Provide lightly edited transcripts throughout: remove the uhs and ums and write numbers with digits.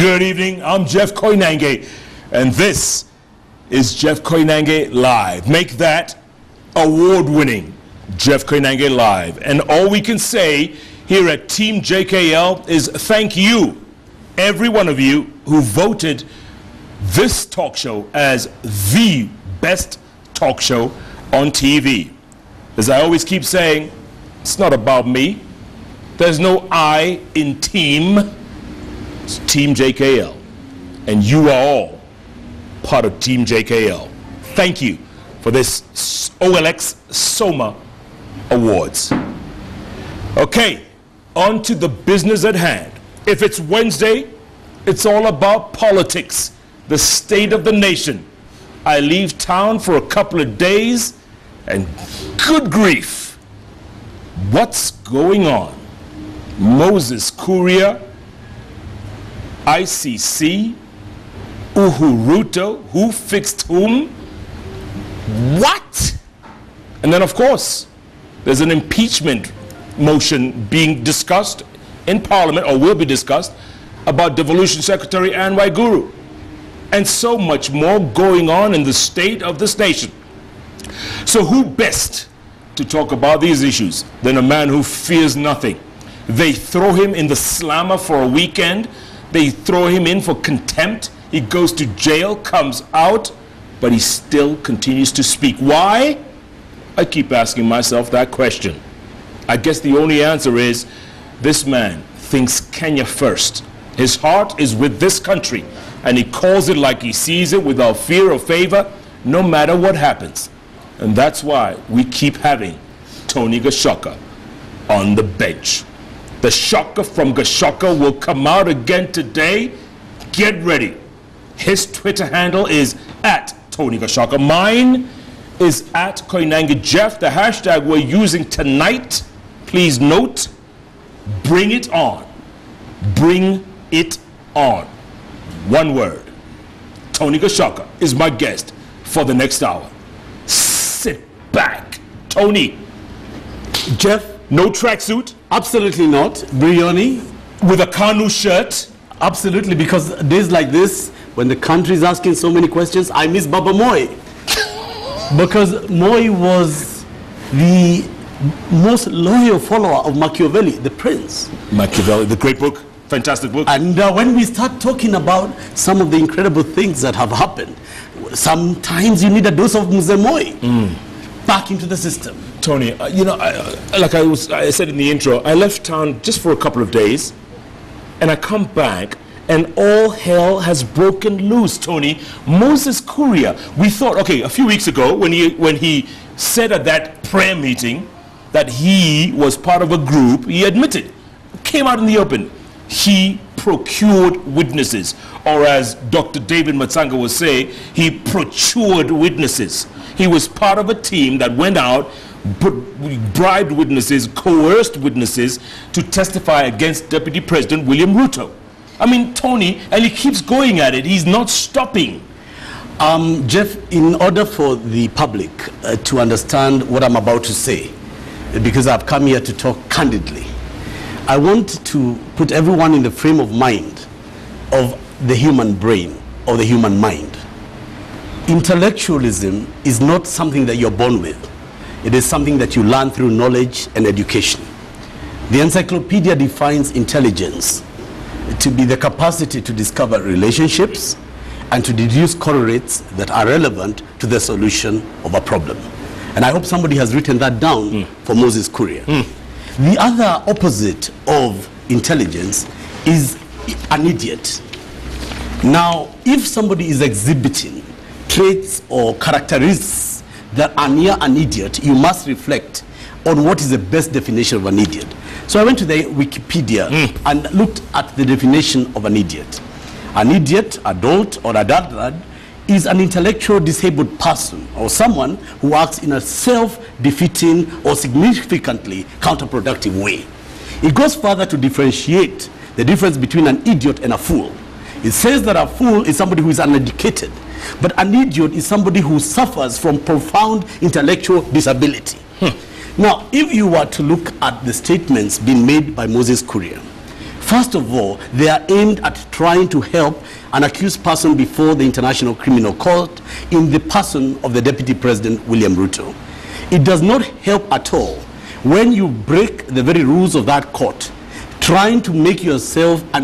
Good evening, I'm Jeff Koinange, and this is Jeff Koinange Live. Make that award-winning Jeff Koinange Live. And all we can say here at Team JKL is thank you, every one of you who voted this talk show as the best talk show on TV. As I always keep saying, it's not about me. There's no I in team. It's Team JKL. And you are all part of Team JKL. Thank you for this OLX Soma Awards. Okay, on to the business at hand. If it's Wednesday, it's all about politics, the state of the nation. I leave town for a couple of days, and good grief, what's going on? Moses Kuria, ICC, Ruto, who fixed whom? What? And then, of course, there's an impeachment motion being discussed in Parliament, or will be discussed, about Devolution Secretary Anne Waiguru. And so much more going on in the state of this nation. So who best to talk about these issues than a man who fears nothing? They throw him in the slammer for a weekend. They throw him in for contempt. He goes to jail, comes out, but he still continues to speak. Why? I keep asking myself that question. I guess the only answer is this man thinks Kenya first. His heart is with this country, and he calls it like he sees it, without fear or favor, no matter what happens. And that's why we keep having Tonny Gachoka on the bench. The shocker from Gachoka will come out again today. Get ready. His Twitter handle is @Tonny Gachoka. Mine is @Koinange Jeff. The hashtag we're using tonight, please note, bring it on. Bring it on. One word. Tonny Gachoka is my guest for the next hour. Sit back. Tony. Jeff. No tracksuit? Absolutely not. Brioni? With a Kanu shirt? Absolutely, because days like this, when the country is asking so many questions, I miss Baba Moi. Because Moi was the most loyal follower of Machiavelli, the prince. Machiavelli, the great book, fantastic book. And when we start talking about some of the incredible things that have happened, sometimes you need a dose of Mzee Moi back into the system. Tony, you know, like I said in the intro, I left town just for a couple of days, and I come back, and all hell has broken loose, Tony. Moses Kuria, we thought, okay, a few weeks ago, when he said at that prayer meeting that he was part of a group, he admitted, came out in the open, he procured witnesses, or as Dr. David Matsanga would say, he procured witnesses. He was part of a team that went out, bribed witnesses, coerced witnesses to testify against Deputy President William Ruto. I mean, Tony, and he keeps going at it. He's not stopping. Jeff, in order for the public to understand what I'm about to say, because I've come here to talk candidly, I want to put everyone in the frame of mind of the human brain, or the human mind. Intellectualism is not something that you're born with. It is something that you learn through knowledge and education. The encyclopedia defines intelligence to be the capacity to discover relationships and to deduce correlates that are relevant to the solution of a problem. And I hope somebody has written that down for Moses Kuria. The other opposite of intelligence is an idiot. Now, if somebody is exhibiting traits or characteristics that are near an idiot, you must reflect on what is the best definition of an idiot. So I went to the Wikipedia and looked at the definition of an idiot. An idiot, adult, or adult is an intellectual disabled person, or someone who acts in a self-defeating or significantly counterproductive way. It goes further to differentiate the difference between an idiot and a fool. It says that a fool is somebody who is uneducated, but an idiot is somebody who suffers from profound intellectual disability. Now, if you were to look at the statements being made by Moses Kuria, First of all, they are aimed at trying to help an accused person before the International Criminal Court in the person of the Deputy President, William Ruto. It does not help at all when you break the very rules of that court, trying to make yourself a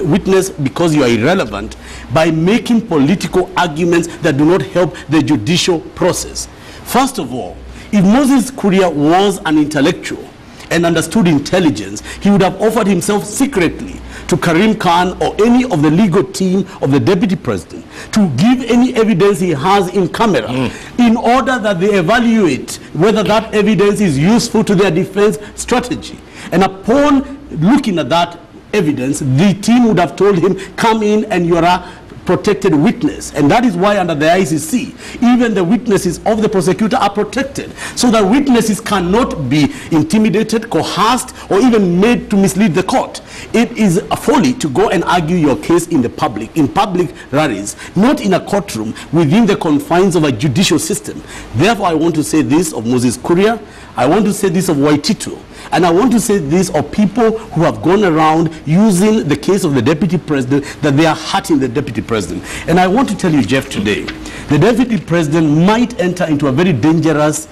witness because you are irrelevant by making political arguments that do not help the judicial process. First of all, if Moses Kuria was an intellectual and understood intelligence, he would have offered himself secretly to Karim Khan or any of the legal team of the Deputy President to give any evidence he has in camera in order that they evaluate whether that evidence is useful to their defense strategy. And upon looking at that evidence, the team would have told him, come in and you are a protected witness. And that is why under the ICC, even the witnesses of the prosecutor are protected, so that witnesses cannot be intimidated, coerced, or even made to mislead the court. It is a folly to go and argue your case in public rallies, not in a courtroom within the confines of a judicial system. Therefore, I want to say this of Moses Kuria, I want to say this of Waitito, and I want to say this of people who have gone around using the case of the Deputy President, that they are hurting the Deputy President. And I want to tell you, Jeff, today, the Deputy President might enter into a very dangerous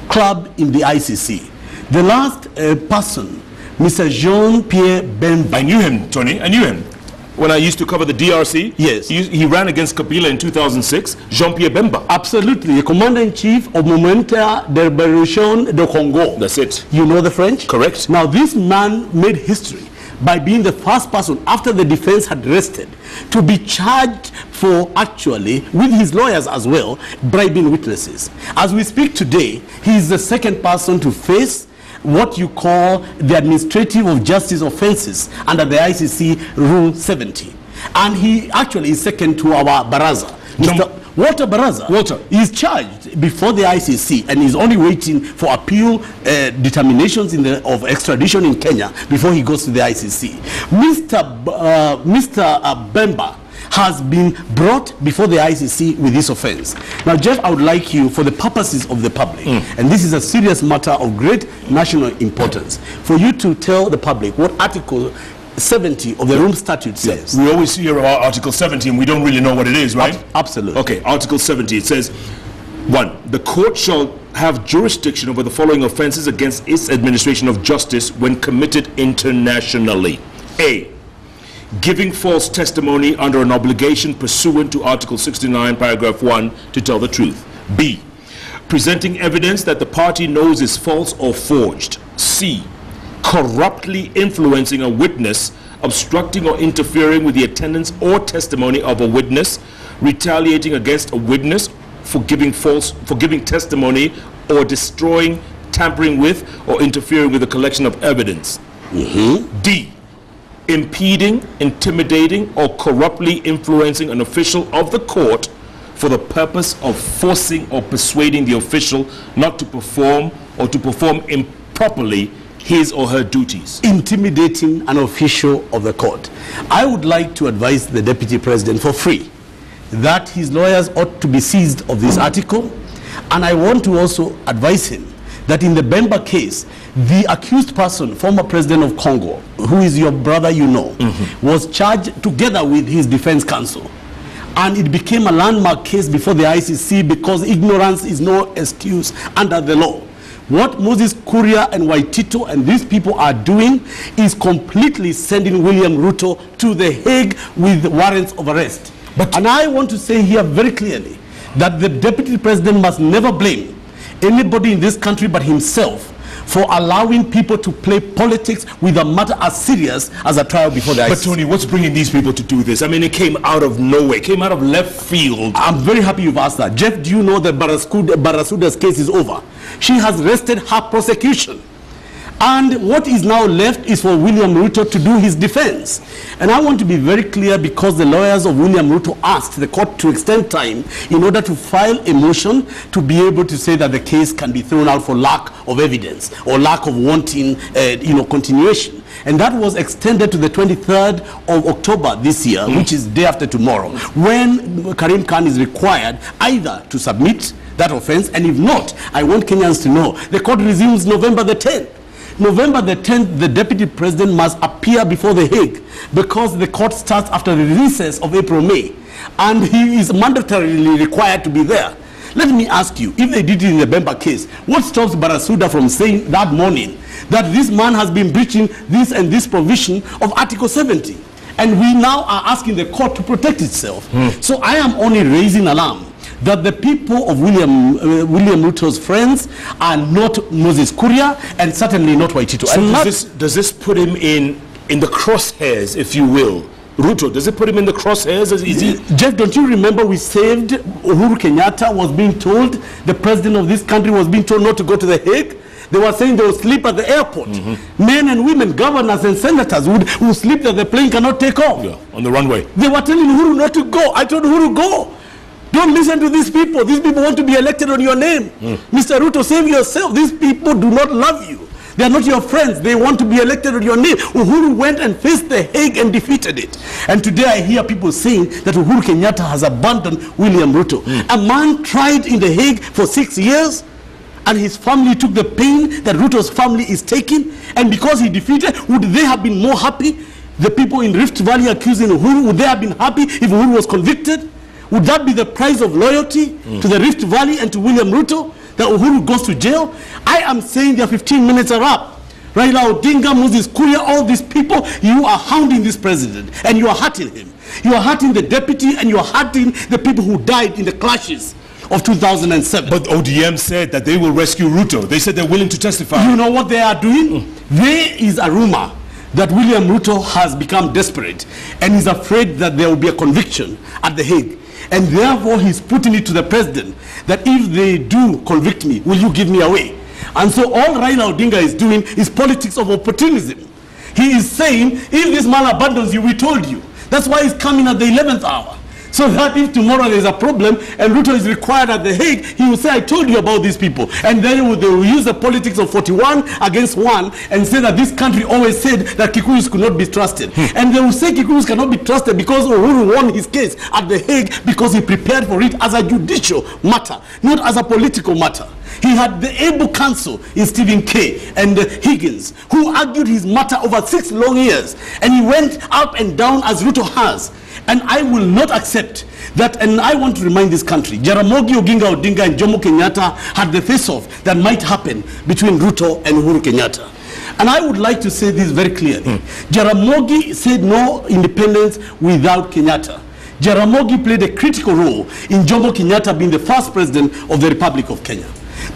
club in the ICC. The last person, Mr. Jean-Pierre Bemba. I knew him, Tony. I knew him. When I used to cover the DRC, yes, he ran against Kabila in 2006, Jean-Pierre Bemba. Absolutely, the commander-in-chief of Momenta de Révolution de Congo. That's it. You know the French? Correct. Now, this man made history by being the first person, after the defense had rested, to be charged for actually, with his lawyers as well, bribing witnesses. As we speak today, he is the second person to face what you call the administrative of justice offenses under the ICC Rule 70. And he actually is second to our Baraza. Mr. Walter Baraza is charged before the ICC and is only waiting for appeal determinations of extradition in Kenya before he goes to the ICC. Mr. Bemba has been brought before the ICC with this offense. Now, Jeff, I would like you, for the purposes of the public, and this is a serious matter of great national importance, for you to tell the public what Article 70 of the Rome Statute says. We always hear about Article 70 and we don't really know what it is, right? Absolutely. Okay, Article 70, it says, 1, the court shall have jurisdiction over the following offenses against its administration of justice when committed internationally. A, giving false testimony under an obligation pursuant to Article 69, paragraph 1, to tell the truth. B, presenting evidence that the party knows is false or forged. C, corruptly influencing a witness, obstructing or interfering with the attendance or testimony of a witness, retaliating against a witness for giving testimony, or destroying, tampering with, or interfering with the collection of evidence. D, impeding, intimidating, or corruptly influencing an official of the court for the purpose of forcing or persuading the official not to perform or to perform improperly his or her duties. Intimidating an official of the court. I would like to advise the Deputy President for free that his lawyers ought to be seized of this article, and I want to also advise him that in the Bemba case, the accused person, former president of Congo, who is your brother, you know, was charged together with his defense counsel. And it became a landmark case before the ICC because ignorance is no excuse under the law. What Moses Kuria and Waitito and these people are doing is completely sending William Ruto to the Hague with warrants of arrest. And I want to say here very clearly that the Deputy President must never blame anybody in this country but himself for allowing people to play politics with a matter as serious as a trial before the ICC. But Tony, what's bringing these people to do this? I mean, it came out of nowhere, it came out of left field. I'm very happy you've asked that. Jeff, do you know that Barasuda's case is over? She has rested her prosecution. And what is now left is for William Ruto to do his defense. And I want to be very clear, because the lawyers of William Ruto asked the court to extend time in order to file a motion to be able to say that the case can be thrown out for lack of evidence or lack of wanting continuation. And that was extended to the 23rd of October this year, which is day after tomorrow, when Karim Khan is required either to submit that offense, and if not, I want Kenyans to know, the court resumes November the 10th. November the 10th, the deputy president must appear before the Hague because the court starts after the recess of April-May, and he is mandatorily required to be there. Let me ask you, if they did it in the Bemba case, what stops Barasuda from saying that morning that this man has been breaching this and this provision of Article 70? And we now are asking the court to protect itself. So I am only raising alarm that the people of William Ruto's friends are not Moses Kuria and certainly not Waitito. So does this put him in the crosshairs, if you will? Ruto, does it put him in the crosshairs? Jeff, don't you remember we saved Uhuru Kenyatta was being told, the president of this country was being told not to go to the Hague? They were saying they would sleep at the airport. Men and women, governors and senators would sleep that the plane cannot take off. Yeah, on the runway. They were telling Uhuru not to go. I told Uhuru, go. Don't listen to these people. These people want to be elected on your name. Mr. Ruto, save yourself. These people do not love you. They are not your friends. They want to be elected on your name. Uhuru went and faced the Hague and defeated it. And today I hear people saying that Uhuru Kenyatta has abandoned William Ruto. A man tried in the Hague for 6 years, and his family took the pain that Ruto's family is taking. And because he defeated, would they have been more happy? The people in Rift Valley accusing Uhuru, would they have been happy if Uhuru was convicted? Would that be the price of loyalty to the Rift Valley and to William Ruto, that Uhuru goes to jail? I am saying their 15 minutes are up. Raila Odinga, Moses Kuria, all these people, you are hounding this president and you are hurting him. You are hurting the deputy and you are hurting the people who died in the clashes of 2007. But ODM said that they will rescue Ruto. They said they're willing to testify. You know what they are doing? There is a rumor that William Ruto has become desperate and is afraid that there will be a conviction at the Hague. And therefore he's putting it to the president that if they do convict me, will you give me away? And so all Raila Odinga is doing is politics of opportunism. He is saying, if this man abandons you, we told you. That's why he's coming at the 11th hour. So that if tomorrow there's a problem and Ruto is required at the Hague, he will say, I told you about these people. And then they will use the politics of 41 against 1 and say that this country always said that Kikuyus could not be trusted. And they will say Kikuyus cannot be trusted because Uhuru won his case at the Hague because he prepared for it as a judicial matter, not as a political matter. He had the able counsel in Stephen K. and Higgins, who argued his matter over 6 long years. And he went up and down as Ruto has. And I will not accept that, and I want to remind this country, Jaramogi Oginga Odinga and Jomo Kenyatta had the face-off that might happen between Ruto and Uhuru Kenyatta. And I would like to say this very clearly. Jaramogi said no independence without Kenyatta. Jaramogi played a critical role in Jomo Kenyatta being the first president of the Republic of Kenya.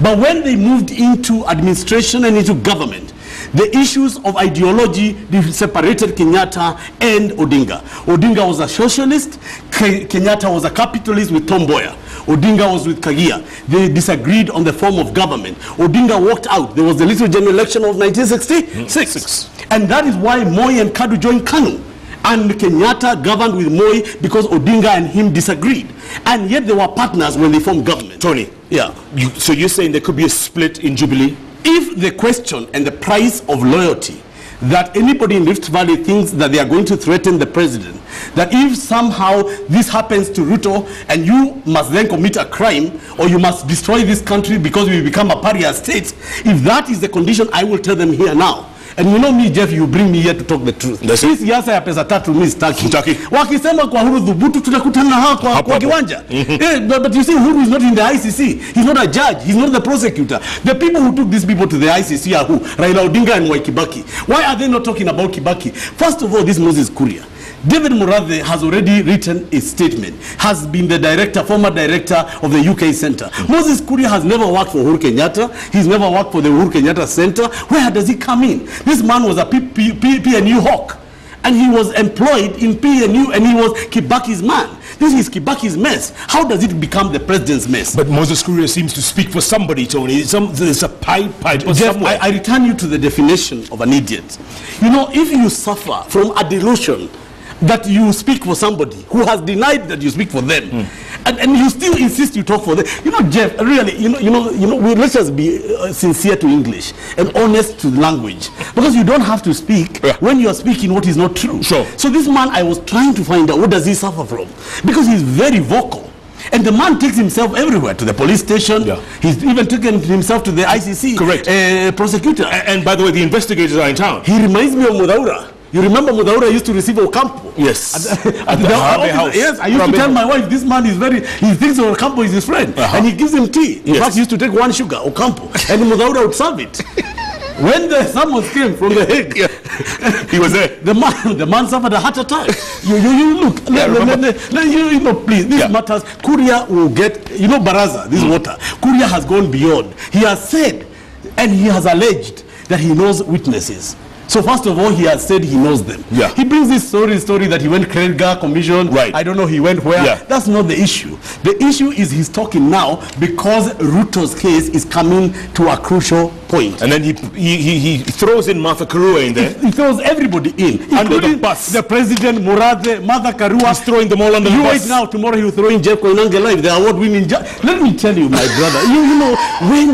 But when they moved into administration and into government, the issues of ideology separated Kenyatta and Odinga. Odinga was a socialist, Kenyatta was a capitalist with Tom Mboya. Odinga was with Kagia. They disagreed on the form of government. Odinga walked out. There was the Little General election of 1966. And that is why Moi and Kadu joined KANU. And Kenyatta governed with Moi because Odinga and him disagreed. And yet they were partners when they formed government. Tony, yeah. So you're saying there could be a split in Jubilee? If the question and the price of loyalty that anybody in Rift Valley thinks that they are going to threaten the president, that if somehow this happens to Ruto and you must then commit a crime or you must destroy this country because we become a pariah state, if that is the condition, I will tell them here now. And you know me, Jeff, you bring me here to talk the truth. Hii siasa ya pesa tatu mimi sitaki. Wakisema kwa Uhuru dhubutu tutakutana hapa kwa kiwanja. But you see, Uhuru is not in the ICC. He's not a judge. He's not the prosecutor. The people who took these people to the ICC are who? Raila Odinga and Mwai Kibaki. Why are they not talking about Kibaki? First of all, this Moses Kuria. David Murathe has already written a statement, has been the director, former director of the UK Center. Moses Kuria has never worked for Uhuru Kenyatta. He's never worked for the Uhuru Kenyatta Center. Where does he come in? This man was a PNU hawk. And he was employed in PNU and he was Kibaki's man. This is Kibaki's mess. How does it become the president's mess? But Moses Kuria seems to speak for somebody, Tony. There's a pipe Jeff, I return you to the definition of an idiot. You know, if you suffer from a delusion that you speak for somebody who has denied that you speak for them, and you still insist you talk for them. You know, Jeff, really, let's just be sincere to English and honest to language, because you don't have to speak when you are speaking what is not true. Sure. So this man, I was trying to find out what does he suffer from, because he's very vocal. And the man takes himself everywhere, to the police station. Yeah. He's even taken himself to the ICC. Correct. Prosecutor. And by the way, the investigators are in town. He reminds me of Mudaura. You remember Mudaura used to receive Ocampo? Yes. At the house. Yes, I used to tell my wife, this man is he thinks Ocampo is his friend. And he gives him tea. In fact, he used to take 1 sugar, Ocampo. And Mudaura would serve it. When the summons came from the Hague, he was there. The man suffered a heart attack. You look, please, this matters. Kuria will get, Baraza, this water. Kuria has gone beyond. He has said, and he has alleged that he knows witnesses. So first of all, he has said he knows them. Yeah. He brings this story that he went Krenga Commission. Right. I don't know he went where. Yeah. That's not the issue. The issue is he's talking now because Ruto's case is coming to a crucial point. And then he throws in Martha Karua in there. He throws everybody in. Under the bus. The president, Murathe, Martha Karua. He's throwing them all under the bus. Wait now, tomorrow he will throw in Jeff Koinange live, the award-winning judge. Let me tell you, my brother, when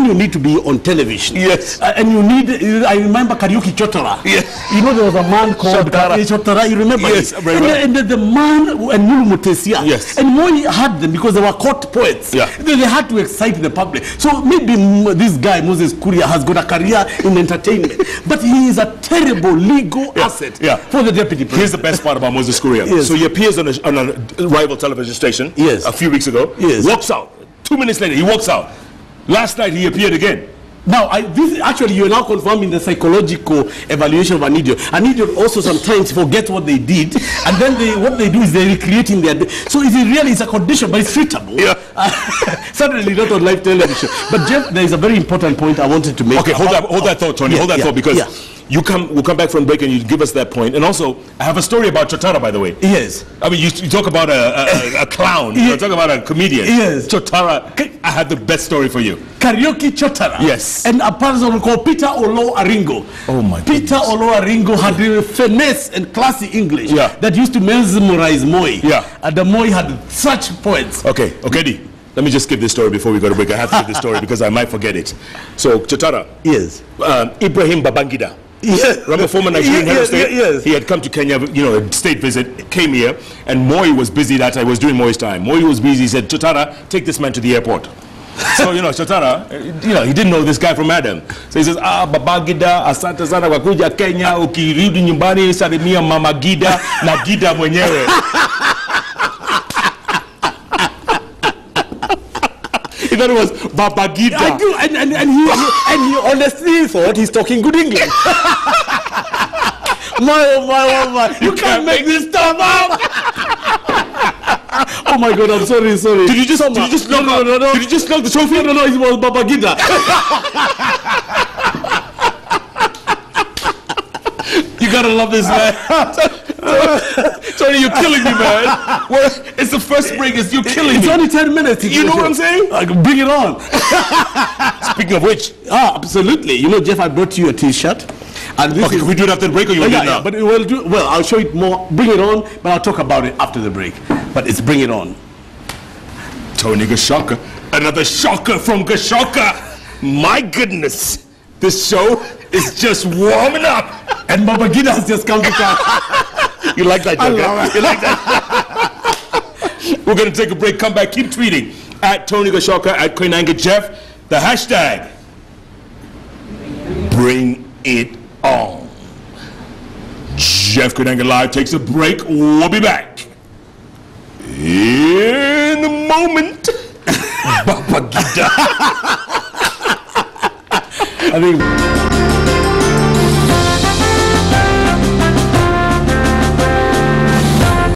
you need to be on television. Yes. And you need, I remember Kariuki Chotara. Yes. There was a man called Chotara. You remember? Yes, and the man and Mulu Mutesia. Yes. And Moi had them because they were court poets. Yeah. They had to excite the public. So maybe this guy, Moses Kuria, has got a career in entertainment. But he is a terrible legal asset for the deputy president. Here's the best part about Moses Kuria. Yes. So he appears on a rival television station a few weeks ago. Yes. Walks out. 2 minutes later, he walks out. Last night, he appeared again. Now, you're now confirming the psychological evaluation of an idiot. An idiot also sometimes forgets what they did, and then what they do is they're recreating their... So it's a condition, but it's treatable. Yeah. Certainly not on live television. But Jeff, there is a very important point I wanted to make. Okay, hold that thought, Tony. Hold that thought, because we'll come back from break and you give us that point. And also, I have a story about Chotara, by the way. Yes. I mean, you talk about a clown. You talk about a comedian. Yes. Chotara, I have the best story for you. Karaoke Chotara. Yes. And a person called Peter Olo Aringo. Oh my God. Peter Olo Aringo had the finesse and classy English that used to mesmerize Moi. Yeah. And the Moi had such points. Okay, D. Let me just give this story before we go to break. I have to give this story because I might forget it. So, Chotara. Yes. Ibrahim Babangida. Yes. Remember, former Nigerian head of state? Yes. He had come to Kenya, a state visit, came here, and Moi was busy that time. It was during Moi's time. Moi was busy. He said, Chotara, take this man to the airport. So, Chotara, he didn't know this guy from Adam. So he says, Babangida, asante sana kwa kuja Kenya, ukirudi nyumbani, salimia mama Gida, na Gida mwenyewe. He thought it was Babagida. I do, and he honestly thought he's talking good English. my. You can't make this stuff up. Oh my God, I'm sorry. Did you just knock Did you just knock the trophy? No, it was Babagida. You gotta love this man. Tony, you're killing me, man. Well, it's the first break. You're killing me. It's only 10 minutes. You know what I'm saying? Bring it on. Speaking of which. Absolutely. Jeff, I brought you a T-shirt. And this can we do it after the break or you want to do it now? But I'll show it more. Bring it on, but I'll talk about it after the break. But it's Bring It On. Tonny Gachoka. Another shocker from Gachoka. My goodness. This show is just warming up. And Babagida has just come to town. You like that, Joker? You like that? We're going to take a break. Come back. Keep tweeting at Tonny Gachoka, at Koinange Jeff. The hashtag, Bring It On. Jeff Koinange Live takes a break. We'll be back in a moment. Babagida. I think...